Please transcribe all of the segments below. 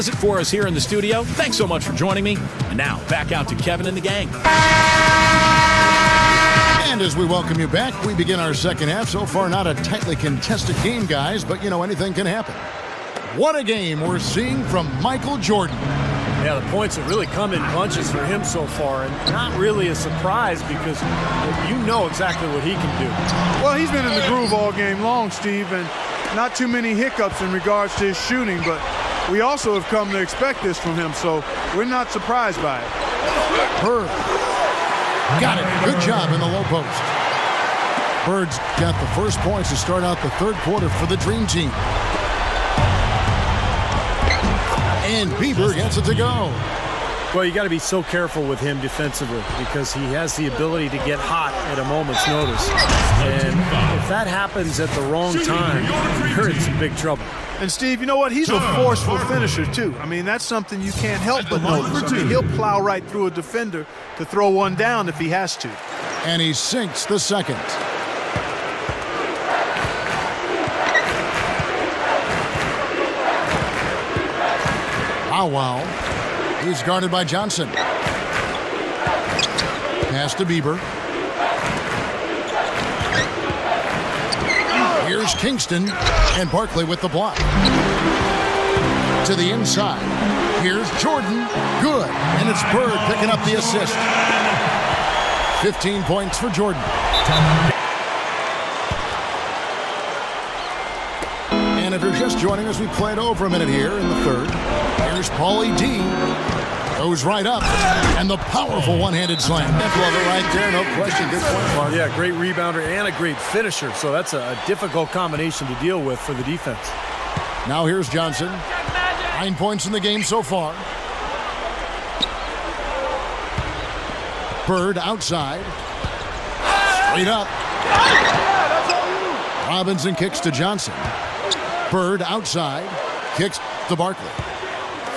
does it for us here in the studio. Thanks so much for joining me. And now, back out to Kevin and the gang. And as we welcome you back, we begin our second half. So far, not a tightly contested game, guys, but, anything can happen. What a game we're seeing from Michael Jordan. Yeah, the points have really come in bunches for him so far, and not really a surprise because you know exactly what he can do. Well, he's been in the groove all game long, Steve, and not too many hiccups in regards to his shooting, but we also have come to expect this from him, so we're not surprised by it. Bird. Got it. Good job in the low post. Bird's got the first points to start out the third quarter for the Dream Team. And Bieber gets it to go. Well, you got to be so careful with him defensively because he has the ability to get hot at a moment's notice. And if that happens at the wrong time, you're in some big trouble. And, Steve, you know what? He's a forceful finisher, too. I mean, that's something you can't help but notice. I mean, he'll plow right through a defender to throw one down if he has to. And he sinks the second. Wow. He's guarded by Johnson. Pass to Bieber. Here's Kingston, and Barkley with the block. To the inside. Here's Jordan. Good. And it's Bird picking up the assist. 15 points for Jordan. And if you're just joining us, we played over a minute here in the third. Here's Paulie D. Goes right up. And the powerful one-handed slam. Love it right there. No question. Good point, Mark. Yeah, great rebounder and a great finisher. So that's a difficult combination to deal with for the defense. Now here's Johnson. 9 points in the game so far. Bird outside. Straight up. Robinson kicks to Johnson. Bird outside. Kicks to Barkley.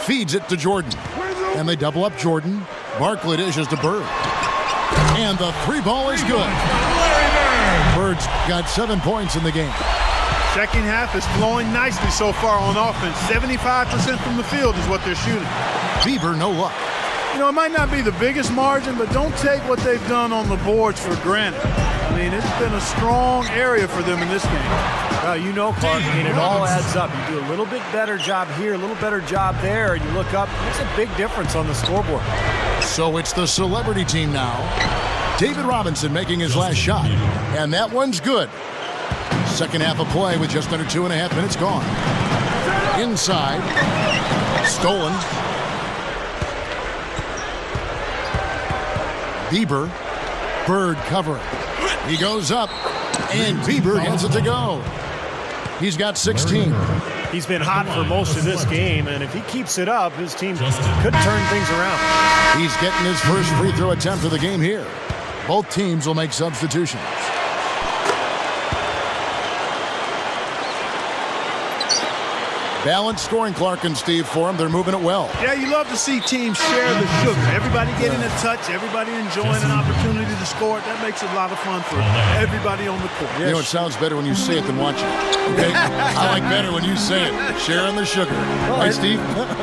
Feeds it to Jordan. And they double up Jordan. Barkley dishes to Bird. And the three ball is good. Bird's got 7 points in the game. Second half is flowing nicely so far on offense. 75% from the field is what they're shooting. Bieber, no luck. It might not be the biggest margin, but don't take what they've done on the boards for granted. I mean, it's been a strong area for them in this game. Well, Clark, it all adds up. You do a little bit better job here, a little better job there, and you look up, it's a big difference on the scoreboard. So it's the celebrity team now. David Robinson making his last shot, and that one's good. Second half of play with just under 2.5 minutes gone. Inside. Stolen. Bieber. Bird covering. He goes up, and Bieber gets it to go. He's got 16. He's been hot for most of this game, and if he keeps it up, his team could turn things around. He's getting his first free throw attempt of the game here. Both teams will make substitutions. Balanced scoring, Clark and Steve, for them. They're moving it well. Yeah, you love to see teams share the sugar. Everybody getting a touch, everybody enjoying an opportunity to score. That makes it a lot of fun for everybody on the court. It sounds better when you say it than watch it. Okay? I like better when you say it. Sharing the sugar. Right, Steve?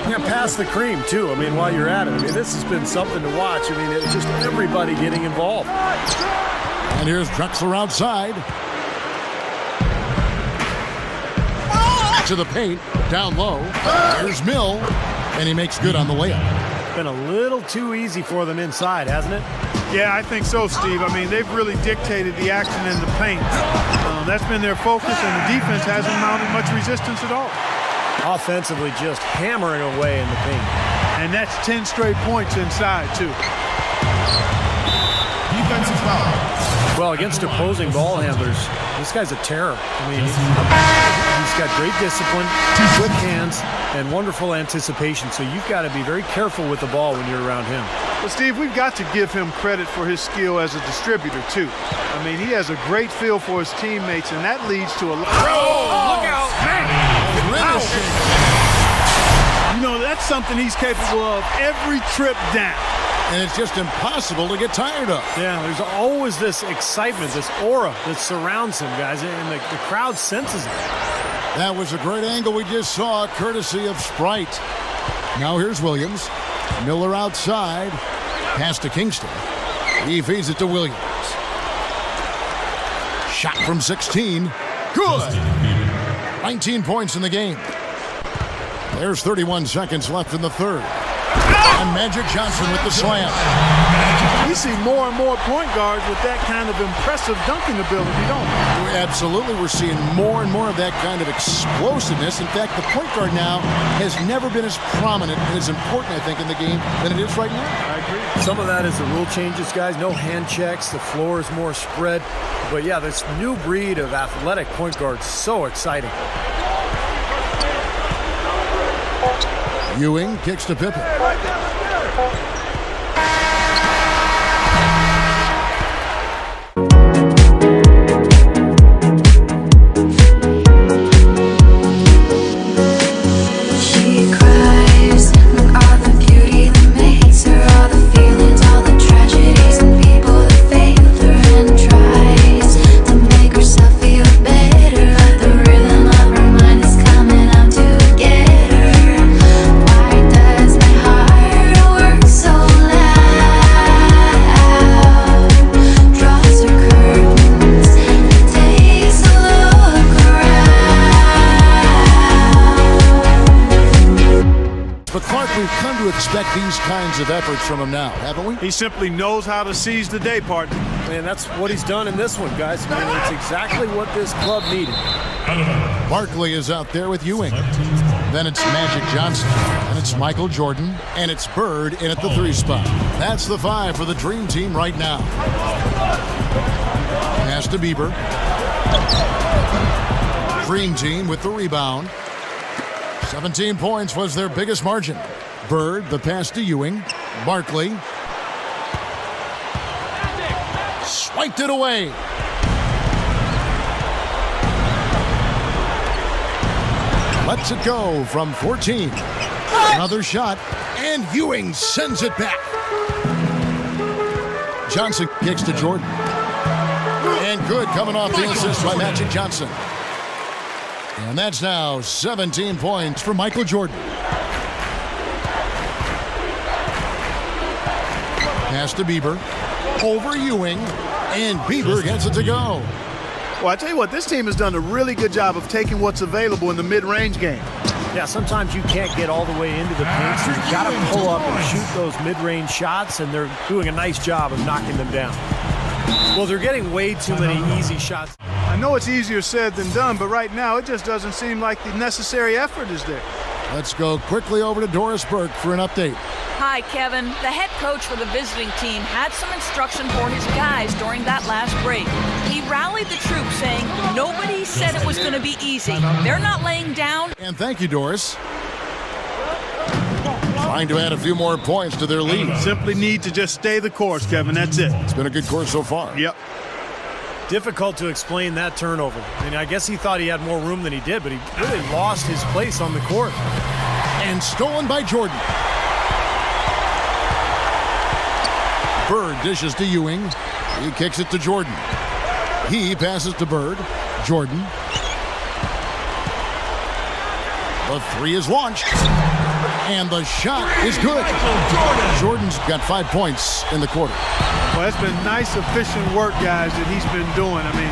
Yeah, pass the cream, too. I mean, while you're at it. I mean, this has been something to watch. I mean, it's just everybody getting involved. And here's Drexler outside. To the paint, down low. Here's Mill, and he makes good on the layup. It's been a little too easy for them inside, hasn't it? Yeah, I think so, Steve. I mean, they've really dictated the action in the paint. That's been their focus, and the defense hasn't mounted much resistance at all. Offensively, just hammering away in the paint. And that's 10 straight points inside, too. Defensive foul. Well, against opposing ball handlers, this guy's a terror. I mean, he's got great discipline, quick hands, and wonderful anticipation. So you've got to be very careful with the ball when you're around him. Well, Steve, we've got to give him credit for his skill as a distributor, too. I mean, he has a great feel for his teammates, and that leads to a lot. Oh, look out! That's something he's capable of every trip down. And it's just impossible to get tired of. Yeah, there's always this excitement, this aura that surrounds him, guys, and the crowd senses it. That was a great angle we just saw, courtesy of Sprite. Now here's Williams. Miller outside. Pass to Kingston. He feeds it to Williams. Shot from 16. Good. 19 points in the game. There's 31 seconds left in the third. And Magic Johnson with the slam. We see more and more point guards with that kind of impressive dunking ability, don't we? Absolutely. We're seeing more and more of that kind of explosiveness. In fact, the point guard now has never been as prominent and as important, I think, in the game than it is right now. I agree. Some of that is the rule changes, guys. No hand checks. The floor is more spread. But, yeah, this new breed of athletic point guards, so exciting. Ewing kicks to Pippen. Expect these kinds of efforts from him now, haven't we? He simply knows how to seize the day, partner. Man, that's what he's done in this one, guys. I mean, it's exactly what this club needed. Barkley is out there with Ewing. Then it's Magic Johnson. And it's Michael Jordan. And it's Bird in at the 3 spot. That's the 5 for the Dream Team right now. Pass to Bieber. Dream Team with the rebound. 17 points was their biggest margin. Bird, the pass to Ewing. Barkley. Swiped it away. Lets it go from 14. Another shot, and Ewing sends it back. Johnson kicks to Jordan. And good, coming off the assist by Magic Johnson. And that's now 17 points for Michael Jordan. Pass to Bieber. Over Ewing. And Bieber gets it to go. Well, I tell you what, this team has done a really good job of taking what's available in the mid-range game. Yeah, sometimes you can't get all the way into the paint, so you've got to pull up and shoot those mid-range shots, and they're doing a nice job of knocking them down. Well, they're getting way too many easy shots. I know it's easier said than done, but right now it just doesn't seem like the necessary effort is there. Let's go quickly over to Doris Burke for an update. Hi, Kevin. The head coach for the visiting team had some instruction for his guys during that last break. He rallied the troops, saying nobody said it was going to be easy. They're not laying down. And thank you, Doris. Trying to add a few more points to their lead. Simply need to just stay the course, Kevin. That's it. It's been a good course so far. Yep. Difficult to explain that turnover. I mean, I guess he thought he had more room than he did, but he really lost his place on the court. And stolen by Jordan. Bird dishes to Ewing. He kicks it to Jordan. He passes to Bird. Jordan. The 3 is launched. And the shot is good. Jordan's got 5 points in the quarter. Well, that's been nice, efficient work, guys, that he's been doing. I mean,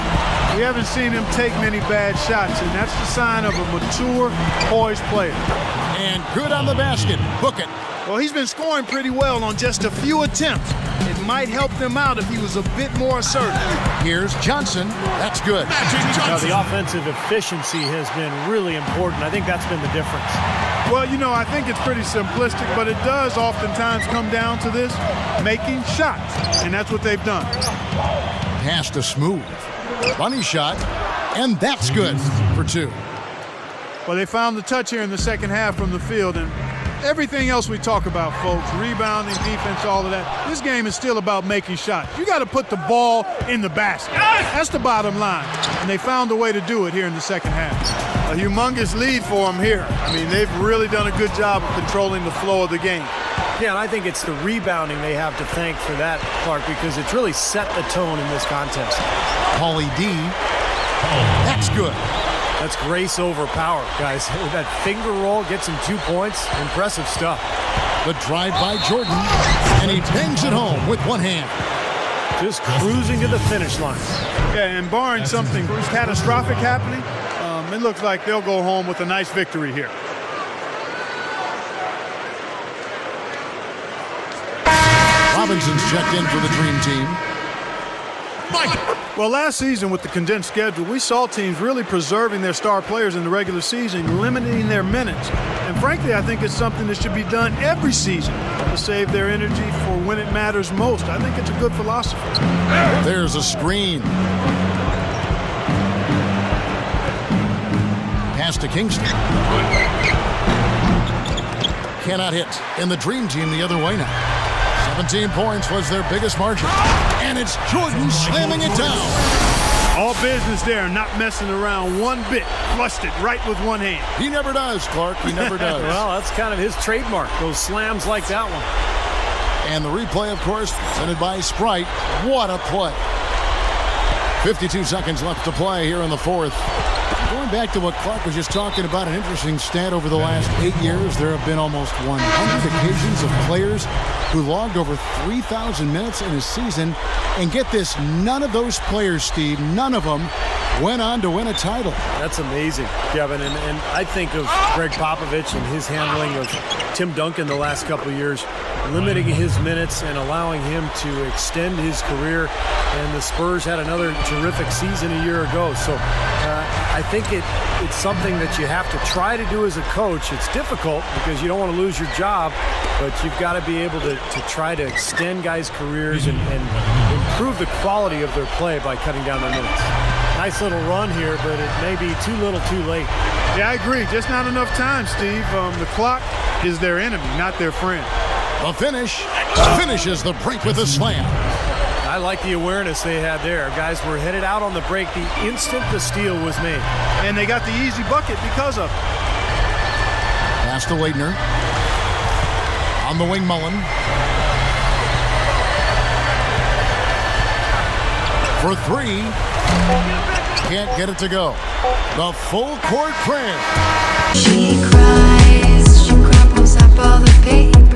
we haven't seen him take many bad shots, and that's the sign of a mature, poised player. And good on the basket. Book it. Well, he's been scoring pretty well on just a few attempts. It might help them out if he was a bit more assertive. Here's Johnson. That's good. Now, the offensive efficiency has been really important. I think that's been the difference. Well, you know, I think it's pretty simplistic, but it does oftentimes come down to this, making shots, and that's what they've done. Pass to Smooth. Bunny shot, and that's good for 2. Well, they found the touch here in the second half from the field, and everything else we talk about, folks, rebounding, defense, all of that, this game is still about making shots. You got to put the ball in the basket. That's the bottom line, and they found a way to do it here in the second half. A humongous lead for them here. I mean, they've really done a good job of controlling the flow of the game. Yeah, and I think it's the rebounding they have to thank for that, Clark, because it's really set the tone in this contest. Paulie D. That's good. That's grace over power, guys. That finger roll gets him 2 points. Impressive stuff. The drive by Jordan, and he bangs it home with one hand. Just cruising to the finish line. Yeah, and barring something catastrophic happening, it looks like they'll go home with a nice victory here. Robinson's checked in for the Dream Team. Well, last season with the condensed schedule, we saw teams really preserving their star players in the regular season, limiting their minutes. And frankly, I think it's something that should be done every season to save their energy for when it matters most. I think it's a good philosophy. There's a screen. Pass to Kingston. Cannot hit. And the Dream Team the other way now. 17 points was their biggest margin. And it's Jordan slamming it down. All business there, not messing around one bit. Flushed it right with one hand. He never does, Clark. He never does. Well, that's kind of his trademark, those slams like that one. And the replay, of course, presented by Sprite. What a play. 52 seconds left to play here in the fourth. Going back to what Clark was just talking about, an interesting stat over the last 8 years, there have been almost 100 occasions of players who logged over 3,000 minutes in a season. And get this, none of those players, Steve, none of them went on to win a title. That's amazing, Kevin. And I think of Greg Popovich and his handling of Tim Duncan the last couple of years, limiting his minutes and allowing him to extend his career. And the Spurs had another terrific season a year ago. So I think it's something that you have to try to do as a coach. It's difficult because you don't want to lose your job, but you've got to be able to try to extend guys' careers and improve the quality of their play by cutting down their minutes. Nice little run here, but it may be too little too late. Yeah, I agree. Just not enough time, Steve. The clock is their enemy, not their friend. The finish finishes the break with a slam. I like the awareness they had there. Guys were headed out on the break the instant the steal was made. And they got the easy bucket because of it. Pass to Leitner. On the wing, Mullen. For three. Can't get it to go. The full court prayer. She cries, she crumbles up all the paper.